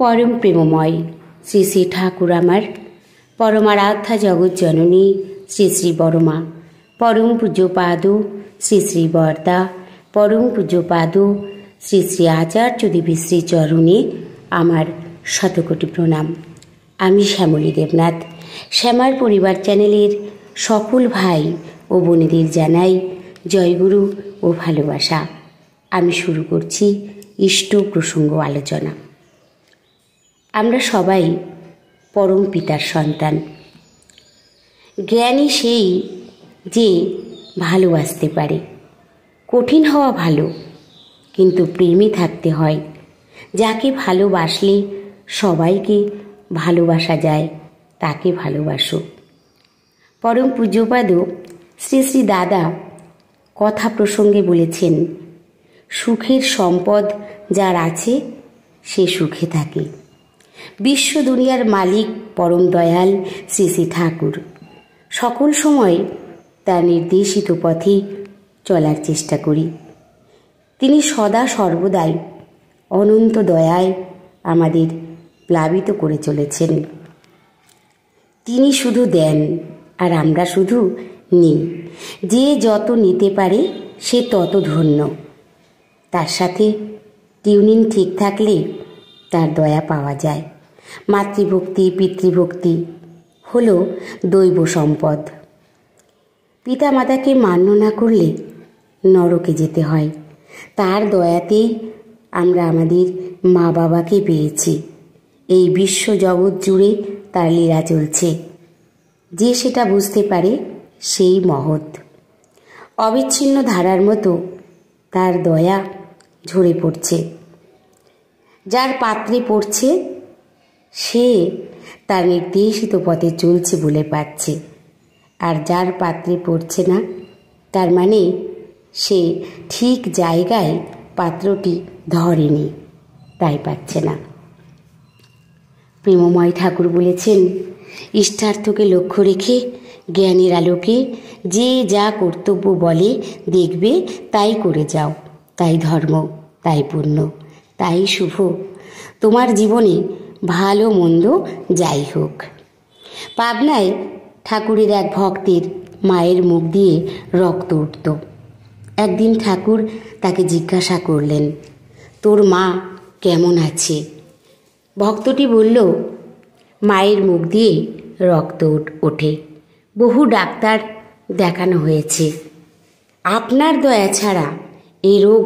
পরম প্রেমময় শ্রী শ্রী ঠাকুর আমার পরমারাধ্যা জগৎ জননী শ্রী শ্রী বড়মা, পরম পূজ্যপাদ শ্রী শ্রী বরদা, পরম পূজ্যপাদ শ্রী শ্রী আচার্য দেবী শ্রী চরণে আমার শতকোটি প্রণাম। আমি শ্যামলী দেবনাথ, শ্যামার পরিবার চ্যানেলের সকল ভাই ও বোনেদের জানাই জয়গুরু ও ভালোবাসা। আমি শুরু করছি ইষ্ট প্রসঙ্গ আলোচনা। আমরা সবাই পরম পিতার সন্তান। জ্ঞানী সেই যে ভালোবাসতে পারে। কঠিন হওয়া ভালো, কিন্তু প্রেমে থাকতে হয়। যাকে ভালোবাসলে সবাইকে ভালোবাসা যায়, তাকে ভালোবাসো। পরম পূজ্যপাদ শ্রী শ্রী দাদা কথা প্রসঙ্গে বলেছেন, সুখের সম্পদ যার আছে সে সুখে থাকে। বিশ্ব দুনিয়ার মালিক পরম দয়াল শ্রী শ্রী ঠাকুর সকল সময় তার নির্দেশিত পথে চলার চেষ্টা করি। তিনি সদা সর্বদাই অনন্ত দয়ায় আমাদের প্লাবিত করে চলেছেন। তিনি শুধু দেন আর আমরা শুধু নিই। যে যত নিতে পারে সে তত ধন্য। তার সাথে টিউনিং ঠিক থাকলে তার দয়া পাওয়া যায়। মাতৃভক্তি পিতৃভক্তি হলো দৈব সম্পদ। পিতা মাতাকে মান্য না করলে নরকে যেতে হয়। তার দয়াতেই আমরা আমাদের মা বাবাকে পেয়েছি। এই বিশ্ব জগৎ জুড়ে তার লীলা চলছে। যে সেটা বুঝতে পারে সেই মহৎ। অবিচ্ছিন্ন ধারার মতো তার দয়া ঝরে পড়ছে। যার পাত্রে পড়ছে সে তার নির্দেশিত পথে চলছে বলে পাচ্ছে, আর যার পাত্রে পড়ছে না তার মানে সে ঠিক জায়গায় পাত্রটি ধরেনি, তাই পাচ্ছে না। প্রেমময় ঠাকুর বলেছেন, ইষ্টার্থকে লক্ষ্য রেখে জ্ঞানের আলোকে যে যা কর্তব্য বলে দেখবে তাই করে যাও। তাই ধর্ম, তাই পুণ্য, তাই শুভ। তোমার জীবনে ভালো মন্দ যাই হোক। পাবনায় ঠাকুরের এক ভক্তের মায়ের মুখ দিয়ে রক্ত উঠত। একদিন ঠাকুর তাকে জিজ্ঞাসা করলেন, তোর মা কেমন আছে? ভক্তটি বলল, মায়ের মুখ দিয়ে রক্ত ওঠে। বহু ডাক্তার দেখানো হয়েছে। আপনার দয়া ছাড়া এ রোগ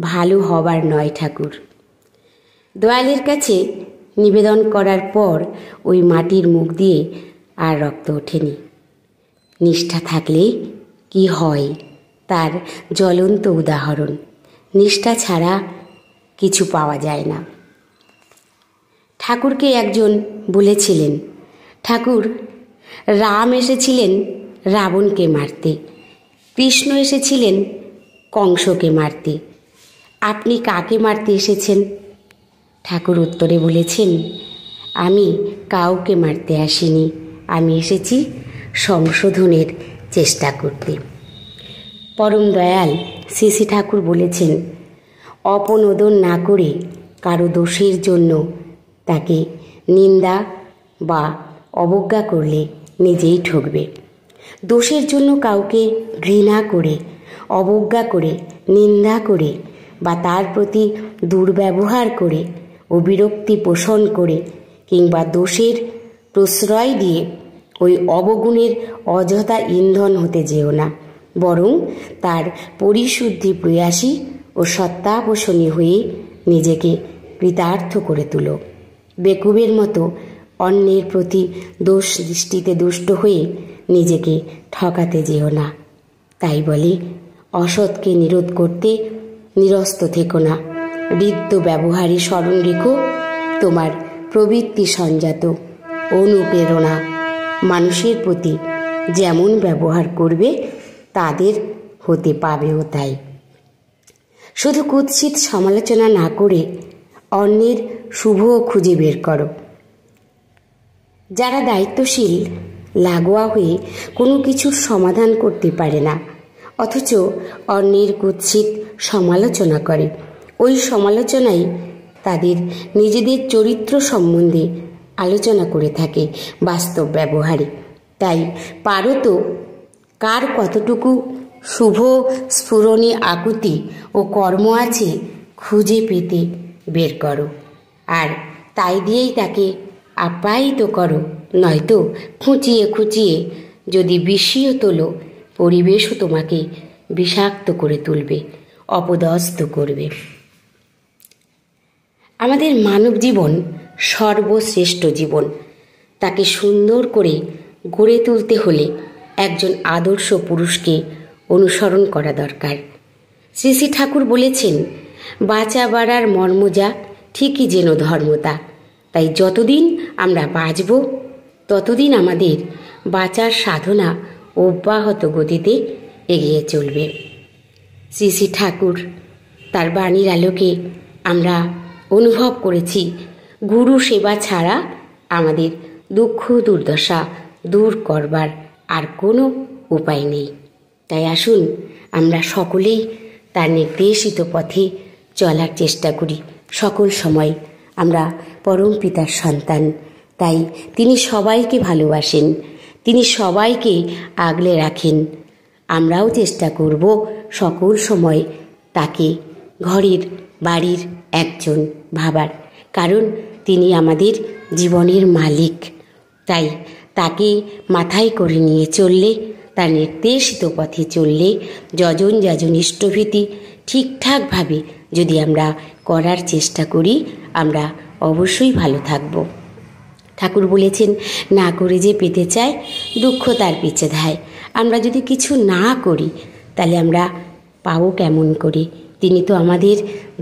ভালো হবার নয় ঠাকুর। দয়ালের কাছে নিবেদন করার পর ওই মাটির মুখ দিয়ে আর রক্ত ওঠেনি। নিষ্ঠা থাকলে কি হয় তার জ্বলন্ত উদাহরণ। নিষ্ঠা ছাড়া কিছু পাওয়া যায় না। ঠাকুরকে একজন বলেছিলেন, ঠাকুর, রাম এসেছিলেন রাবণকে মারতে, কৃষ্ণ এসেছিলেন কংসকে মারতে, আপনি কাকে মারতে এসেছেন? ঠাকুর উত্তরে বলেছেন, আমি কাউকে মারতে আসিনি, আমি এসেছি সংশোধনের চেষ্টা করতে। পরম দয়াল শ্রী শ্রী ঠাকুর বলেছেন, অপনোদন না করে কারো দোষের জন্য তাকে নিন্দা বা অবজ্ঞা করলে নিজেই ঠকবে। দোষের জন্য কাউকে ঘৃণা করে, অবজ্ঞা করে, নিন্দা করে বা তার প্রতি দুর্ব্যবহার করে ও বিরক্তি পোষণ করে কিংবা দোষের প্রশ্রয় দিয়ে ওই অবগুণের অযথা ইন্ধন হতে যেও না। বরং তার পরিশুদ্ধি প্রয়াসী ও সত্তাপোষণী হয়ে নিজেকে কৃতার্থ করে তুলো। বেকুবের মতো অন্যের প্রতি দোষ দৃষ্টিতে দুষ্ট হয়ে নিজেকে ঠকাতে যেও না। তাই বলে, অসৎকে নিরোধ করতে নিরস্ত থেকো না। বৃদ্ধ ব্যবহারে স্মরণ রেখো তোমার প্রবৃত্তি সঞ্জাত অনুপ্রেরণা। মানুষের প্রতি যেমন ব্যবহার করবে তাদের হতে পাবেও তাই। শুধু কুৎসিত সমালোচনা না করে অন্যের শুভ খুঁজে বের করো। যারা দায়িত্বশীল লাগোয়া হয়ে কোনো কিছুর সমাধান করতে পারে না, অথচ অন্যের কুৎসিত সমালোচনা করে, ওই সমালোচনাই তাদের নিজেদের চরিত্র সম্বন্ধে আলোচনা করে থাকে বাস্তব ব্যবহারে। তাই পারো তো কার কতটুকু শুভ স্ফুরণী আকুতি ও কর্ম আছে খুঁজে পেতে বের করো, আর তাই দিয়েই তাকে আপ্যায়িত করো। নয়তো খুঁচিয়ে খুঁচিয়ে যদি বিষিয়ে তোলো, পরিবেশও তোমাকে বিষাক্ত করে তুলবে, অপদস্থ করবে। আমাদের মানব জীবন সর্বশ্রেষ্ঠ জীবন। তাকে সুন্দর করে গড়ে তুলতে হলে একজন আদর্শ পুরুষকে অনুসরণ করা দরকার। শ্রী শ্রী ঠাকুর বলেছেন, বাঁচা বাড়ার মর্ম যা, ঠিকই যেন ধর্মতা। তাই যতদিন আমরা বাঁচব ততদিন আমাদের বাঁচার সাধনা অব্যাহত গতিতে এগিয়ে চলবে। শ্রী শ্রী ঠাকুর তার বাণীর আলোকে আমরা অনুভব করেছি, গুরু সেবা ছাড়া আমাদের দুঃখ দুর্দশা দূর করবার আর কোনো উপায় নেই। তাই আসুন আমরা সকলেই তার নির্দেশিত পথে চলার চেষ্টা করি। সকল সময় আমরা পরম পিতার সন্তান, তাই তিনি সবাইকে ভালোবাসেন, তিনি সবাইকে আগলে রাখেন। আমরাও চেষ্টা করব সকল সময় তাকে ঘরের বাড়ির একজন ভাবার, কারণ তিনি আমাদের জীবনের মালিক। তাই তাকে মাথায় করে নিয়ে চললে, তার নির্দেশিত পথে চললে, যজন যাজন ইষ্টভীতি ঠিকঠাকভাবে যদি আমরা করার চেষ্টা করি, আমরা অবশ্যই ভালো থাকব। ঠাকুর বলেছেন, না করে যে পেতে চায় দুঃখ তার পিছে ধায়। আমরা যদি কিছু না করি তাহলে আমরা পাবো কেমন করে? তিনি তো আমাদের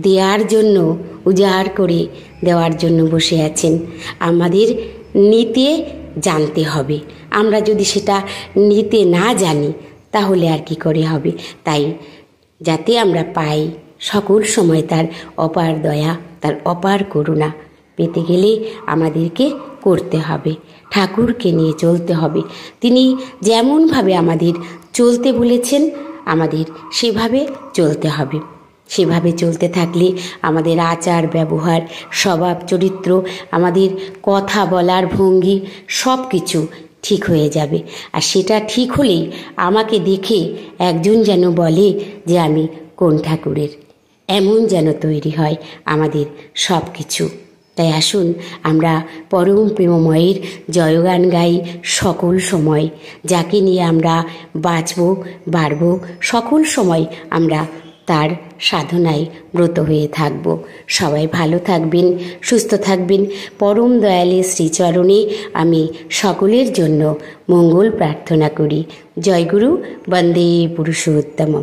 দেওয়ার জন্য, উজাড় করে দেওয়ার জন্য বসে আছেন। আমাদের নিতে জানতে হবে। আমরা যদি সেটা নিতে না জানি তাহলে আর কি করে হবে? তাই যাতে আমরা পাই সকল সময় তার অপার দয়া, তার অপার করুণা পেতে গেলে আমাদেরকে করতে হবে, ঠাকুরকে নিয়ে চলতে হবে। তিনি যেমনভাবে আমাদের চলতে বলেছেন আমাদের সেভাবে চলতে হবে। সেভাবে চলতে থাকলে আমাদের আচার ব্যবহার, স্বভাব চরিত্র, আমাদের কথা বলার ভঙ্গি সব কিছু ঠিক হয়ে যাবে। আর সেটা ঠিক হলেই আমাকে দেখে একজন যেন বলে যে আমি কোন ঠাকুরের, এমন যেন তৈরি হয় আমাদের সব কিছু। তাই আসুন আমরা পরম প্রেমময়ের জয়গান গাই সকল সময়, যাকে নিয়ে আমরা বাঁচব বাড়ব, সকল সময় আমরা তার সাধনায় ব্রত হয়ে থাকব। সবাই ভালো থাকবেন, সুস্থ থাকবেন। পরম দয়ালের শ্রীচরণে আমি সকলের জন্য মঙ্গল প্রার্থনা করি। জয় গুরু, বন্দে পুরুষোত্তম।